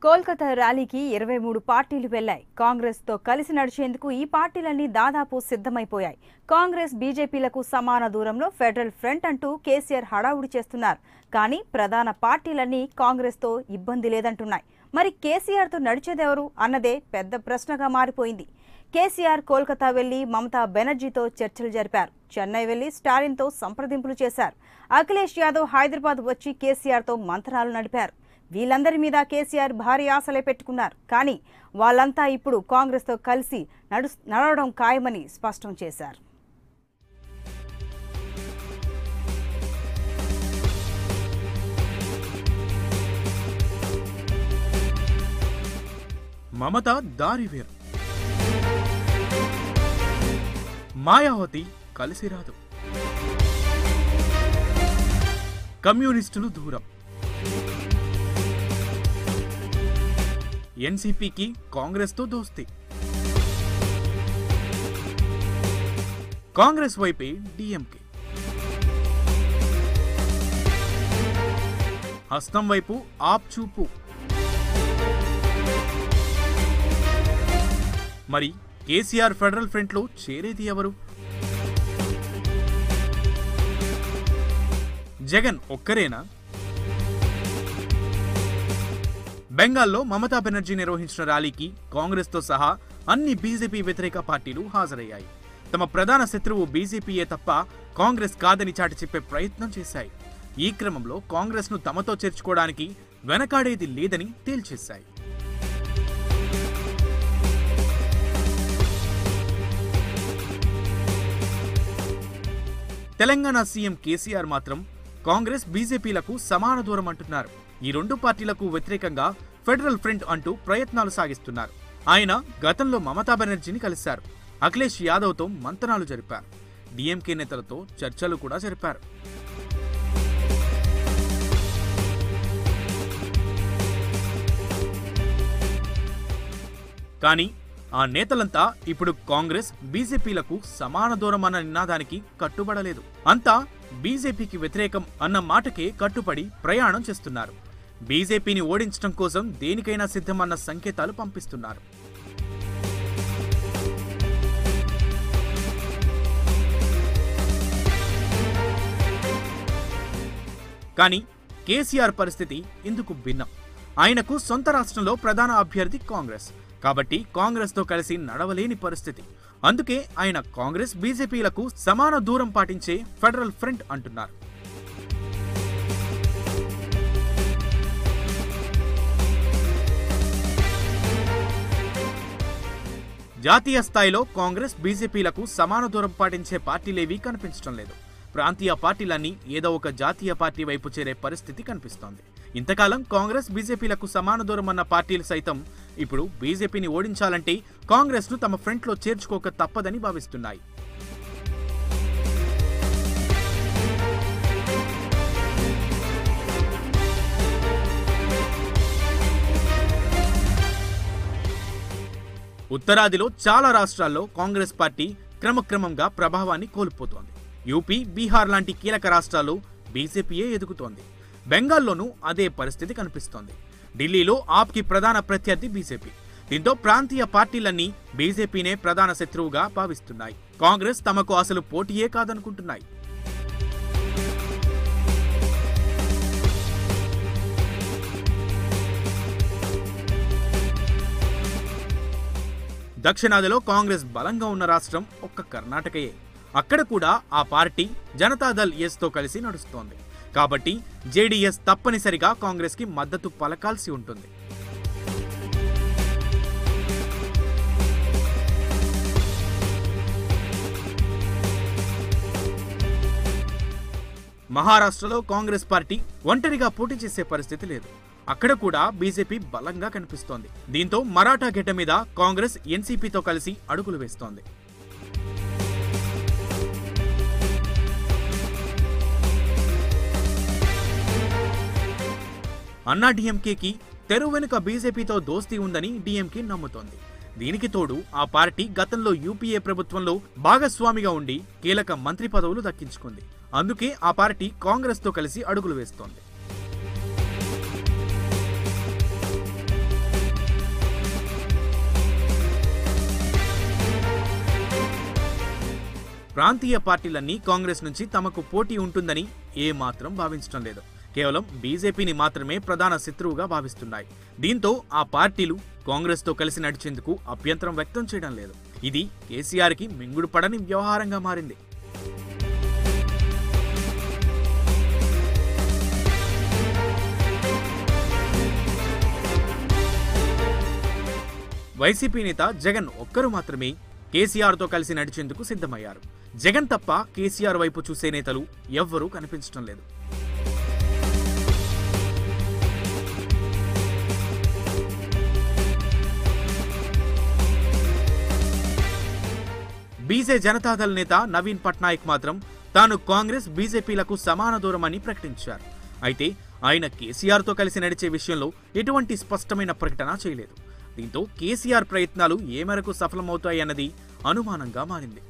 కోల్కతా ర్యాలీకి 23 పార్టీలు వెళ్లాయి. కాంగ్రెస్ తో కలిసి నడిచేందుకు ఈ పార్టీలన్నీ దాదాపు సిద్ధమైపోయాయి. కాంగ్రెస్ బీజేపీలకు సమాన దూరంలో ఫెడరల్ ఫ్రంట్ అంటూ కేసీఆర్ హడావుడి చేస్తున్నారు. కానీ ప్రధాన పార్టీలన్నీ కాంగ్రెస్ తో ఇబ్బంది లేదంటున్నాయి. మరి కేసీఆర్ తో నడిచేదెవరు అన్నదే పెద్ద ప్రశ్నగా మారిపోయింది. కేసీఆర్ కోల్కతా వెళ్లి మమతా బెనర్జీతో చర్చలు జరిపారు. చెన్నై వెళ్లి స్టాలిన్తో సంప్రదింపులు చేశారు. అఖిలేష్ యాదవ్ హైదరాబాద్ వచ్చి కేసీఆర్తో మంత్రాలు నడిపారు. వీళ్ళందరి మీద కేసీఆర్ భారీ ఆశలే పెట్టుకున్నారు. కానీ వాళ్ళంతా ఇప్పుడు కాంగ్రెస్తో కలిసి నడవడం ఖాయమని స్పష్టం చేశారు. మమత దారి వేరు, మాయావతి కలిసి రాదు, కమ్యూనిస్టులు దూరం, ఎన్సీపీకి కాంగ్రెస్తో దోస్తీ, కాంగ్రెస్ వైపే డిఎంకే, హస్తం వైపు ఆప్ చూపు. మరి కేసీఆర్ ఫెడరల్ ఫ్రంట్లో చేరేది ఎవరు? జగన్ ఒక్కరేనా? బెంగాల్లో మమతా బెనర్జీ నిర్వహించిన ర్యాలీకి కాంగ్రెస్తో సహా అన్ని బీజేపీ వ్యతిరేక పార్టీలు హాజరయ్యాయి. తమ ప్రధాన శత్రువు బీజేపీయే తప్ప కాంగ్రెస్ కాదని చాటి చెప్పే ప్రయత్నం చేశాయి. ఈ క్రమంలో కాంగ్రెస్ను తమతో చేర్చుకోవడానికి వెనకాడేది లేదని తేల్చేశాయి. తెలంగాణ సీఎం కేసీఆర్ మాత్రం కాంగ్రెస్ బీజేపీలకు సమాన దూరం అంటున్నారు. ఈ రెండు పార్టీలకు వ్యతిరేకంగా ఫెడరల్ ఫ్రంట్ అంటూ ప్రయత్నాలు సాగిస్తున్నారు. ఆయన గతంలో మమతా బెనర్జీని కలిశారు. అఖిలేష్ యాదవ్తో మంతనాలు జరిపారు. డిఎంకే నేతలతో చర్చలు కూడా జరిపారు. కానీ ఆ నేతలంతా ఇప్పుడు కాంగ్రెస్ బీజేపీలకు సమాన దూరం అన్న నినాదానికి కట్టుబడలేదు. అంతా బీజేపీకి వ్యతిరేకం అన్న మాటకే కట్టుబడి ప్రయాణం చేస్తున్నారు. బీజేపీని ఓడించడం కోసం దేనికైనా సిద్ధమన్న సంకేతాలు పంపిస్తున్నారు. కానీ కేసీఆర్ పరిస్థితి ఇందుకు భిన్నం. ఆయనకు సొంత రాష్ట్రంలో ప్రధాన అభ్యర్థి కాంగ్రెస్. కాబట్టి కాంగ్రెస్తో కలిసి నడవలేని పరిస్థితి. అందుకే ఆయన కాంగ్రెస్ బీజేపీలకు సమాన దూరం పాటించే ఫెడరల్ ఫ్రంట్ అంటున్నారు. జాతీయ స్థాయిలో కాంగ్రెస్ బీజేపీలకు సమాన దూరం పాటించే పార్టీలేవీ కనిపించడం లేదు. ప్రాంతీయ పార్టీలన్నీ ఏదో ఒక జాతీయ పార్టీ వైపు చేరే పరిస్థితి కనిపిస్తోంది. ఇంతకాలం కాంగ్రెస్ బీజేపీలకు సమాన దూరం అన్న పార్టీలు సైతం ఇప్పుడు బీజేపీని ఓడించాలంటే కాంగ్రెస్ను తమ ఫ్రంట్లో చేర్చుకోక తప్పదని భావిస్తున్నాయి. ఉత్తరాదిలో చాలా రాష్ట్రాల్లో కాంగ్రెస్ పార్టీ క్రమక్రమంగా ప్రభావాన్ని కోల్పోతోంది. యూపీ, బీహార్ లాంటి కీలక రాష్ట్రాల్లో బీజేపీయే ఎదుగుతోంది. బెంగాల్లోనూ అదే పరిస్థితి కనిపిస్తోంది. ఢిల్లీలో ఆప్కి ప్రధాన ప్రత్యర్థి బీజేపీ. దీంతో ప్రాంతీయ పార్టీలన్నీ బీజేపీనే ప్రధాన శత్రువుగా భావిస్తున్నాయి. కాంగ్రెస్ తమకు అసలు పోటీయే కాదనుకుంటున్నాయి. దక్షిణాదిలో కాంగ్రెస్ బలంగా ఉన్న రాష్ట్రం ఒక్క కర్ణాటకయే. అక్కడ కూడా ఆ పార్టీ జనతాదళ్ ఎస్తో కలిసి నడుస్తోంది. కాబట్టి జేడీఎస్ తప్పనిసరిగా కాంగ్రెస్కి మద్దతు పలకాల్సి ఉంటుంది. మహారాష్ట్రలో కాంగ్రెస్ పార్టీ ఒంటరిగా పోటీ చేసే పరిస్థితి లేదు. అక్కడ కూడా బీజేపీ బలంగా కనిపిస్తోంది. దీంతో మరాఠా గడ్డ మీద కాంగ్రెస్ ఎన్సీపీతో కలిసి అడుగులు వేస్తోంది. అన్నా డీఎంకేకి తెరు వెనుక బీజేపీతో దోస్తీ ఉందని డీఎంకే నమ్ముతోంది. దీనికి తోడు ఆ పార్టీ గతంలో యూపీఏ ప్రభుత్వంలో భాగస్వామిగా ఉండి కీలక మంత్రి పదవులు దక్కించుకుంది. అందుకే ఆ పార్టీ కాంగ్రెస్తో కలిసి అడుగులు వేస్తోంది. ప్రాంతీయ పార్టీలన్నీ కాంగ్రెస్ నుంచి తమకు పోటీ ఉంటుందని ఏమాత్రం భావించడం లేదు. కేవలం బీజేపీని మాత్రమే ప్రధాన శత్రువుగా భావిస్తున్నాయి. దీంతో ఆ పార్టీలు కాంగ్రెస్తో కలిసి నడిచేందుకు అభ్యంతరం వ్యక్తం చేయడం లేదు. ఇది కేసీఆర్కి మింగుడు పడని వ్యవహారంగా మారింది. వైసీపీ నేత జగన్ ఒక్కరు మాత్రమే కేసీఆర్తో కలిసి నడిచేందుకు సిద్ధమయ్యారు. జగన్ తప్ప కేసీఆర్ వైపు చూసే నేతలు ఎవ్వరూ కనిపించడం లేదు. బీజే జనతాదళ్ నేత నవీన్ పట్నాయక్ మాత్రం తాను కాంగ్రెస్ బీజేపీలకు సమాన దూరమని ప్రకటించారు. అయితే ఆయన కేసీఆర్తో కలిసి నడిచే విషయంలో ఎటువంటి స్పష్టమైన ప్రకటన చేయలేదు. దీంతో కేసీఆర్ ప్రయత్నాలు ఏ మేరకు సఫలమవుతాయన్నది అనుమానంగా మారింది.